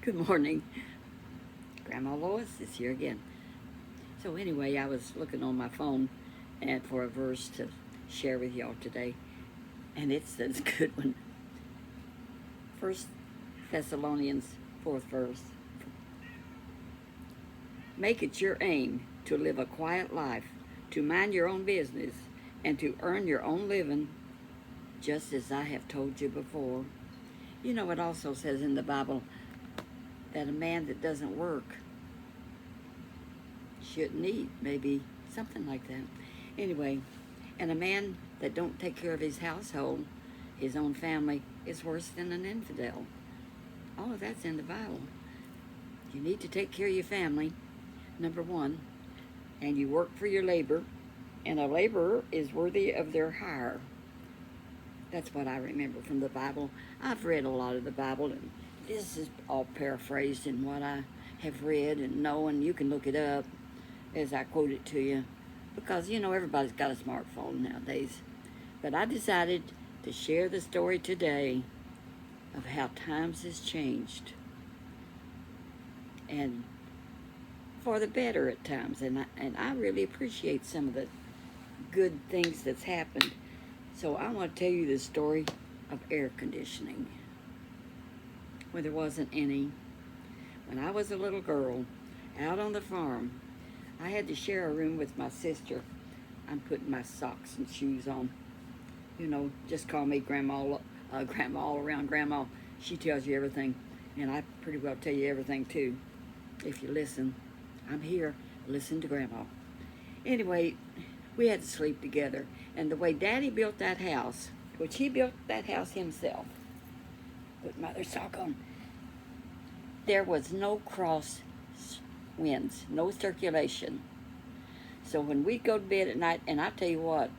Good morning. Grandma Lois is here again. So anyway, I was looking on my phone and for a verse to share with y'all today, and it's a good one. First Thessalonians, 4th verse. Make it your aim to live a quiet life, to mind your own business, and to earn your own living, just as I have told you before. You know, it also says in the Bible that a man that doesn't work shouldn't eat, maybe something like that. Anyway, and a man that don't take care of his household, his own family, is worse than an infidel. All of that's in the Bible. You need to take care of your family, number one, and you work for your labor, and a laborer is worthy of their hire. That's what I remember from the Bible. I've read a lot of the Bible, and this is all paraphrased in what I have read and know, and you can look it up as I quote it to you, because, you know, everybody's got a smartphone nowadays. But I decided to share the story today of how times has changed, and for the better at times, and I really appreciate some of the good things that's happened. So I want to tell you the story of air conditioning, when there wasn't any. When I was a little girl out on the farm, I had to share a room with my sister. I'm putting my socks and shoes on. You know, just call me Grandma, Grandma all around Grandma. She tells you everything, and I pretty well tell you everything too. If you listen, I'm here. Listen to Grandma. Anyway, we had to sleep together. And the way Daddy built that house, which he built that house himself, put my other sock on, there was no cross winds, no circulation. So when we go to bed at night, and I tell you what,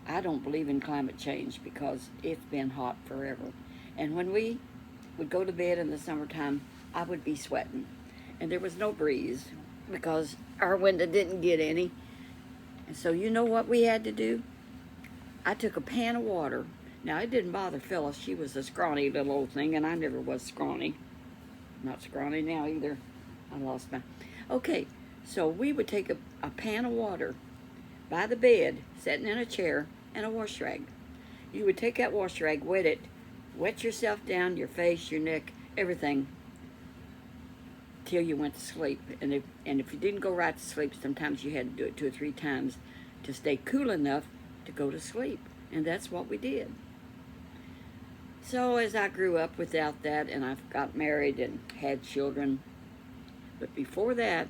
I don't believe in climate change because it's been hot forever. And when we would go to bed in the summertime, I would be sweating. And there was no breeze because our window didn't get any. And so you know what we had to do? I took a pan of water. Now, it didn't bother Phyllis. She was a scrawny little old thing, and I never was scrawny. Not scrawny now either. I lost my... Okay, so we would take a pan of water by the bed, sitting in a chair, and a wash rag. You would take that wash rag, wet it, wet yourself down, your face, your neck, everything, till you went to sleep. And if you didn't go right to sleep, sometimes you had to do it 2 or 3 times to stay cool enough to go to sleep. And that's what we did. So as I grew up without that, and I got married and had children, but before that,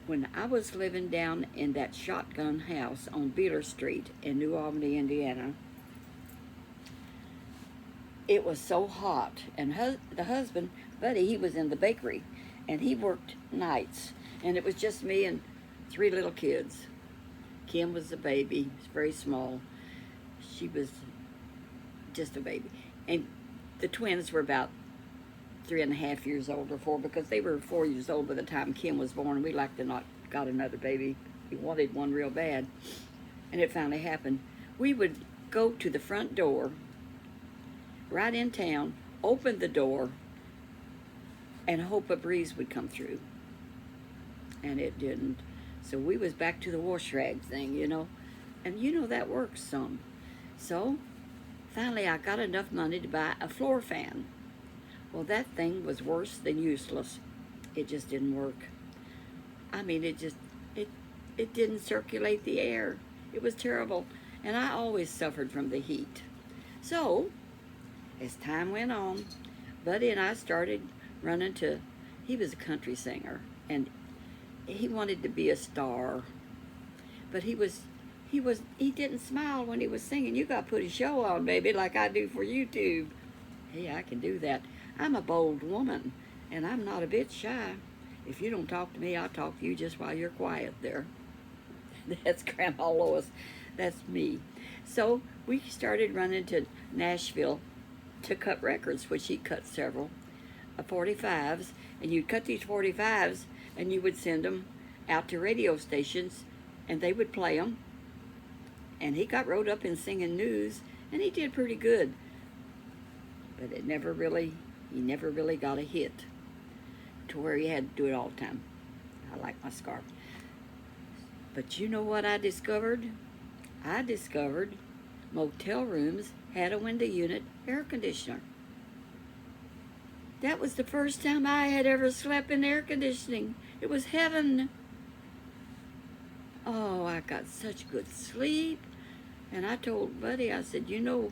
when I was living down in that shotgun house on Beeler Street in New Albany, Indiana, it was so hot. And the husband, Buddy, he was in the bakery, and he worked nights. And it was just me and 3 little kids. Kim was a baby, very small. She was just a baby. And the twins were about 3.5 years old or 4, because they were 4 years old by the time Kim was born. We like to not got another baby. We wanted one real bad. And it finally happened. We would go to the front door right in town, open the door, and hope a breeze would come through. And it didn't. So we was back to the wash rag thing, you know. And you know that works some. So finally I got enough money to buy a floor fan. Well, that thing was worse than useless. It just didn't work. I mean, it didn't circulate the air. It was terrible. And I always suffered from the heat. So as time went on, Buddy and I started running to, he was a country singer, and he wanted to be a star, but he didn't smile when he was singing. You got to put a show on, baby, like I do for YouTube. Hey, I can do that. I'm a bold woman, and I'm not a bit shy. If you don't talk to me, I'll talk to you just while you're quiet there. That's Grandma Lois. That's me. So we started running to Nashville to cut records, which he cut several, 45s, and you'd cut these 45s, and you would send them out to radio stations, and they would play them. And he got wrote up in singing news, and he did pretty good. but he never really got a hit to where he had to do it all the time. I like my scarf. But you know what I discovered? I discovered motel rooms had a window unit air conditioner. That was the first time I had ever slept in air conditioning. It was heaven. Oh, I got such good sleep. And I told Buddy, I said, you know,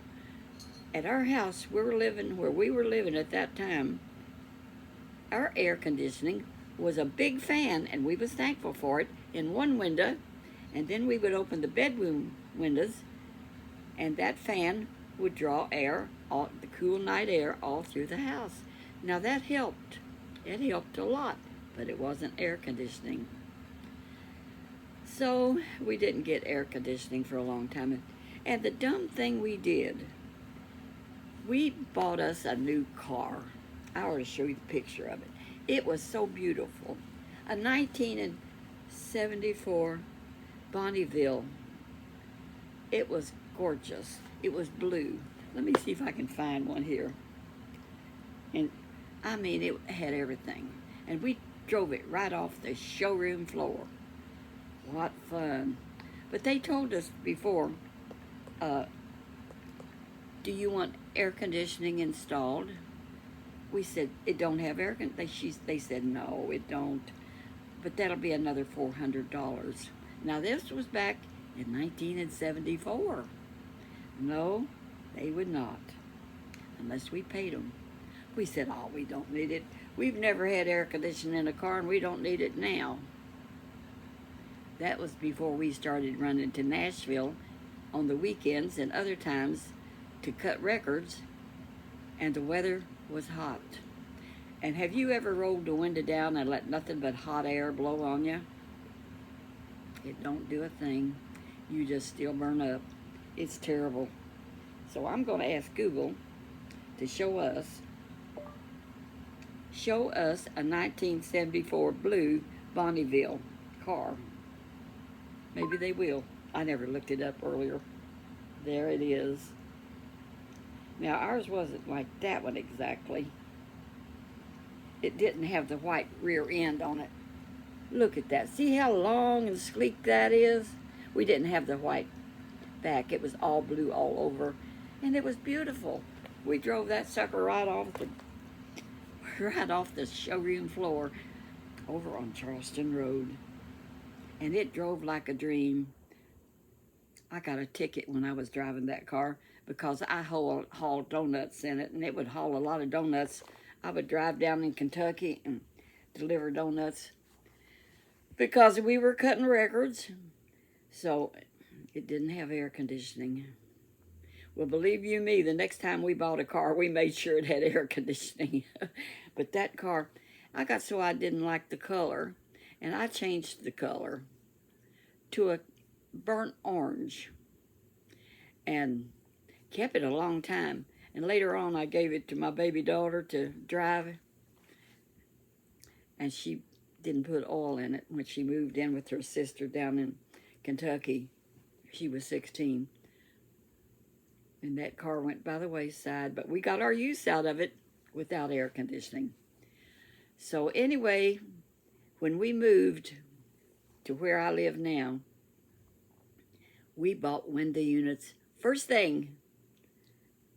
at our house where we were living at that time, our air conditioning was a big fan, and we was thankful for it, in one window, and then we would open the bedroom windows, and that fan would draw air, the cool night air, all through the house. Now that helped. It helped a lot, but it wasn't air conditioning. So we didn't get air conditioning for a long time. And the dumb thing we did, we bought us a new car. I ought to show you the picture of it. It was so beautiful. A 1974 Bonneville. It was gorgeous. It was blue. Let me see if I can find one here. And I mean, it had everything. And we drove it right off the showroom floor. What fun. But they told us before, do you want air conditioning installed? We said, it don't have air conditioning. They said, no, it don't. But that'll be another $400. Now, this was back in 1974. No, they would not, unless we paid them. We said, oh, we don't need it. We've never had air conditioning in a car, and we don't need it now. That was before we started running to Nashville on the weekends and other times to cut records, and the weather was hot. And have you ever rolled the window down and let nothing but hot air blow on you? It don't do a thing. You just still burn up. It's terrible. So I'm going to ask Google to show us a 1974 blue Bonneville car. Maybe they will. I never looked it up earlier. There it is. Now, ours wasn't like that one exactly. It didn't have the white rear end on it. Look at that. See how long and sleek that is? We didn't have the white back. It was all blue all over. And it was beautiful. We drove that sucker right off the showroom floor over on Charleston Road. And it drove like a dream. I got a ticket when I was driving that car because I hauled donuts in it, and it would haul a lot of donuts. I would drive down in Kentucky and deliver donuts because we were cutting records. So it didn't have air conditioning. Well, believe you me, the next time we bought a car, we made sure it had air conditioning. But that car, I got so I didn't like the color, and I changed the color to a burnt orange and kept it a long time. And later on, I gave it to my baby daughter to drive, and she didn't put oil in it when she moved in with her sister down in Kentucky. She was 16. And that car went by the wayside, but we got our use out of it without air conditioning. So anyway, when we moved to where I live now, we bought window units first thing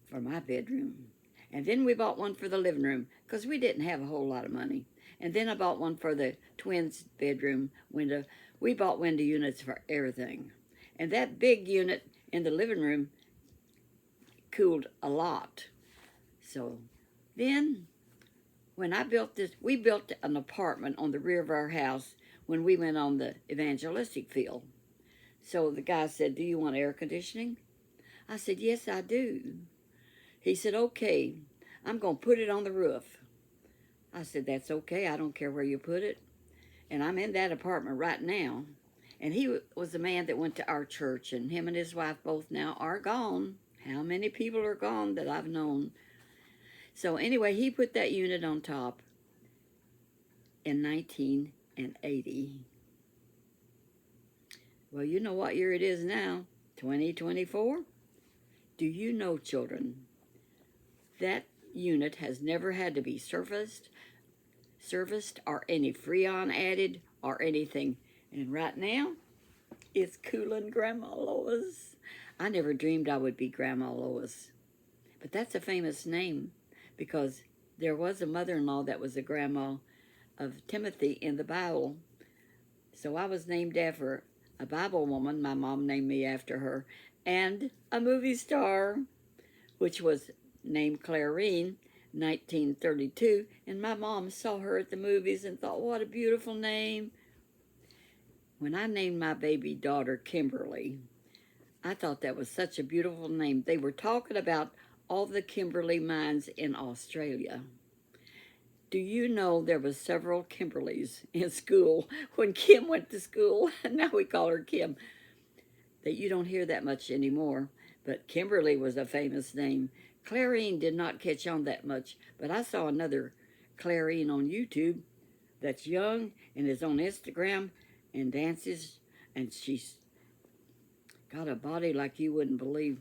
for my bedroom. And then we bought one for the living room because we didn't have a whole lot of money. And then I bought one for the twins' bedroom window. We bought window units for everything. And that big unit in the living room cooled a lot. So then when I built this, we built an apartment on the rear of our house when we went on the evangelistic field. So the guy said, do you want air conditioning? I said, yes, I do. He said, okay, I'm going to put it on the roof. I said, that's okay. I don't care where you put it. And I'm in that apartment right now. And he was the man that went to our church, and him and his wife both now are gone. How many people are gone that I've known? So anyway, he put that unit on top in 1980. Well, you know what year it is now, 2024? Do you know, children, that unit has never had to be serviced or any freon added or anything. And right now, it's cooling Grandma Lois. I never dreamed I would be Grandma Lois. But that's a famous name because there was a mother-in-law that was a grandma of Timothy in the Bible. So I was named after a Bible woman. My mom named me after her. And a movie star, which was named Clarine, 1932. And my mom saw her at the movies and thought, what a beautiful name. When I named my baby daughter Kimberly, I thought that was such a beautiful name. They were talking about all the Kimberly mines in Australia. Do you know there was several Kimberlys in school when Kim went to school? Now we call her Kim. That you don't hear that much anymore. But Kimberly was a famous name. Clarine did not catch on that much, but I saw another Clarine on YouTube that's young and is on Instagram and dances, and she's got a body like you wouldn't believe.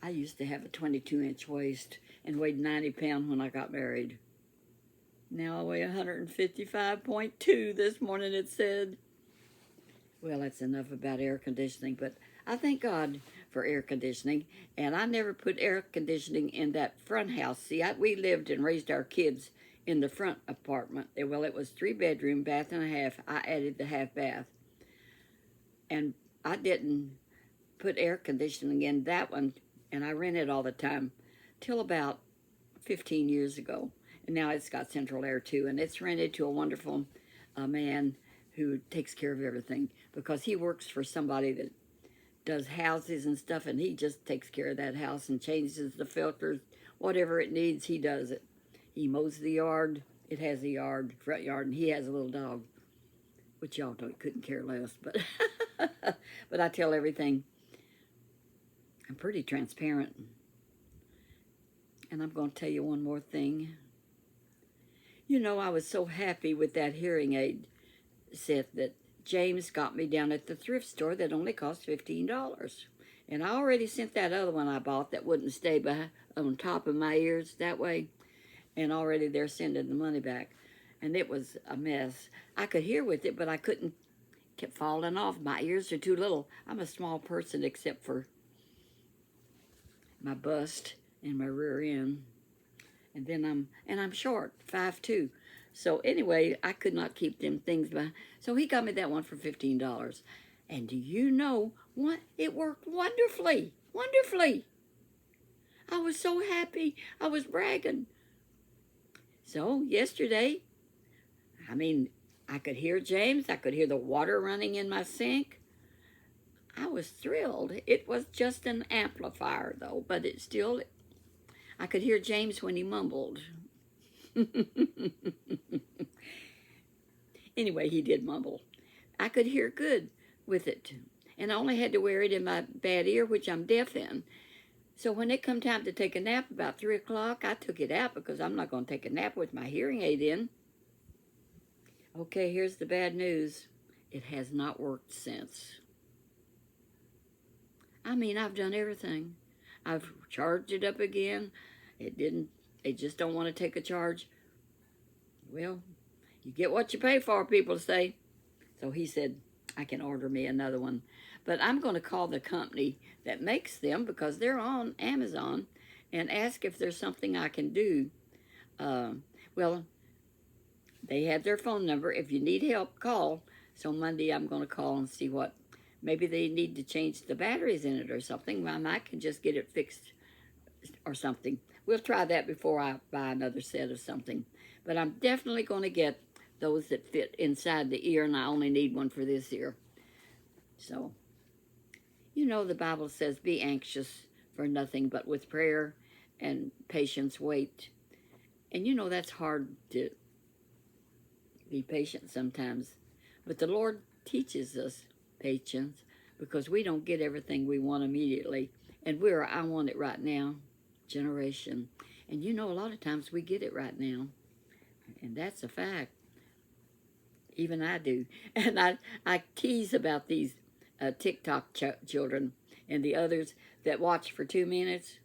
I used to have a 22-inch waist and weighed 90 pounds when I got married. Now I weigh 155.2 this morning, it said. Well, that's enough about air conditioning, but I thank God for air conditioning, and I never put air conditioning in that front house. See, we lived and raised our kids in the front apartment. Well, it was 3-bedroom, bath and a half. I added the half bath. And I didn't put air conditioning in that one, and I rented all the time till about 15 years ago. And now it's got central air too, and it's rented to a wonderful man who takes care of everything because he works for somebody that does houses and stuff, and he just takes care of that house and changes the filters, whatever it needs, he does it. He mows the yard. It has a yard, front yard, and he has a little dog, which y'all couldn't care less, but but I tell everything. I'm pretty transparent. And I'm going to tell you one more thing. You know, I was so happy with that hearing aid set that James got me down at the thrift store that only cost $15. And I already sent that other one I bought that wouldn't stay on top of my ears that way. And already they're sending the money back. And it was a mess. I could hear with it, but I couldn't. Kept falling off. My ears are too little. I'm a small person except for my bust and my rear end. And then I'm short, 5'2". So anyway, I could not keep them things by. So he got me that one for $15. And do you know what? It worked wonderfully. Wonderfully. I was so happy. I was bragging. So yesterday, I could hear James. I could hear the water running in my sink. I was thrilled. It was just an amplifier, though, but I could hear James when he mumbled. Anyway, he did mumble. I could hear good with it, and I only had to wear it in my bad ear, which I'm deaf in. So when it come time to take a nap about 3 o'clock, I took it out because I'm not going to take a nap with my hearing aid in. Okay, here's the bad news. It has not worked since. I've done everything. I've charged it up again. It just don't want to take a charge. Well, you get what you pay for, people say. So he said, I can order me another one. But I'm going to call the company that makes them because they're on Amazon and ask if there's something I can do. Well, they have their phone number. If you need help, call. So Monday I'm going to call and see what. Maybe they need to change the batteries in it or something. I can just get it fixed or something. We'll try that before I buy another set of something. But I'm definitely going to get those that fit inside the ear, and I only need one for this ear. So, you know, the Bible says, be anxious for nothing, but with prayer and patience wait. And you know, that's hard to be patient sometimes. But the Lord teaches us patience because we don't get everything we want immediately. And we're I want it right now generation. And you know, a lot of times we get it right now. And that's a fact. Even I do. And I tease about these TikTok children and the others that watch for 2 minutes.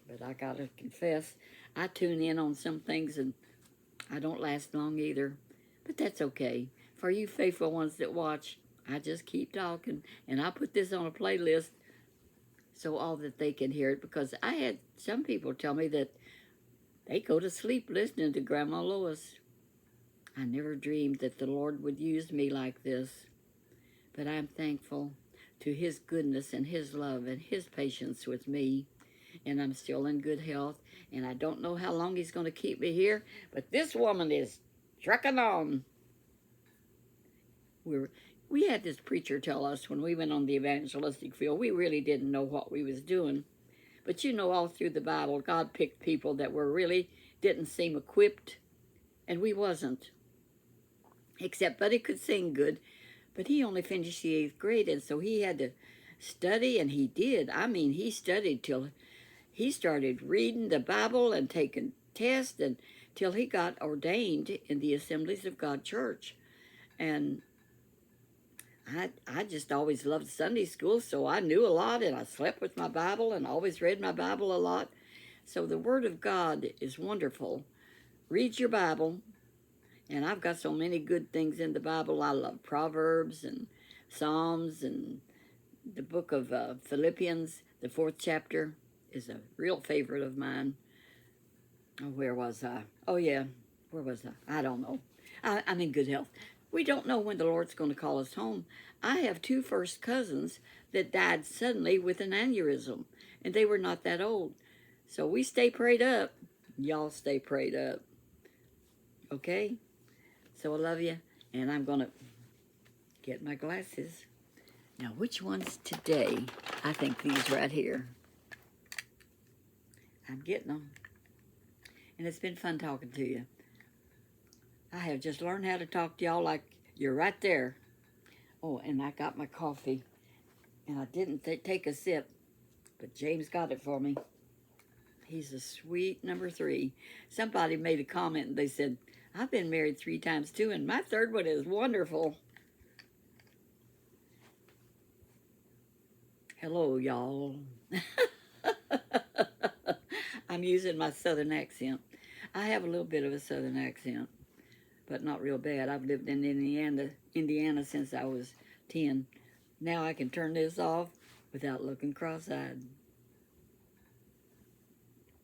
But I got to confess, I tune in on some things and I don't last long either. But that's okay. For you faithful ones that watch, I just keep talking. And I put this on a playlist so all that they can hear it, because I had some people tell me that they go to sleep listening to Grandma Lois. I never dreamed that the Lord would use me like this, but I'm thankful to His goodness and His love and His patience with me, and I'm still in good health, and I don't know how long He's going to keep me here, but this woman is trucking on. We had this preacher tell us when we went on the evangelistic field, we really didn't know what we was doing. But you know, all through the Bible, God picked people that were really didn't seem equipped, and we wasn't. Except Buddy could sing good, but he only finished the 8th grade, and so he had to study, and he did. I mean, he studied till he started reading the Bible and taking tests, and till he got ordained in the Assemblies of God Church. And I just always loved Sunday school, so I knew a lot, and I slept with my Bible and always read my Bible a lot. So the Word of God is wonderful. Read your Bible, and I've got so many good things in the Bible. I love Proverbs and Psalms, and the book of Philippians, the 4th chapter, is a real favorite of mine. Oh, where was I? Oh, yeah. Where was I? I don't know. I'm in good health. We don't know when the Lord's going to call us home. I have 2 first cousins that died suddenly with an aneurysm, and they were not that old. So we stay prayed up. Y'all stay prayed up. Okay? So I love you, and I'm going to get my glasses. Now, which ones today? I think these right here. I'm getting them. And it's been fun talking to you. I have just learned how to talk to y'all like you're right there. Oh, and I got my coffee, and I didn't take a sip, but James got it for me. He's a sweet number 3. Somebody made a comment, and they said, I've been married 3 times too, and my 3rd one is wonderful. Hello, y'all. I'm using my southern accent. I have a little bit of a southern accent, but not real bad. I've lived in Indiana since I was 10. Now I can turn this off without looking cross-eyed.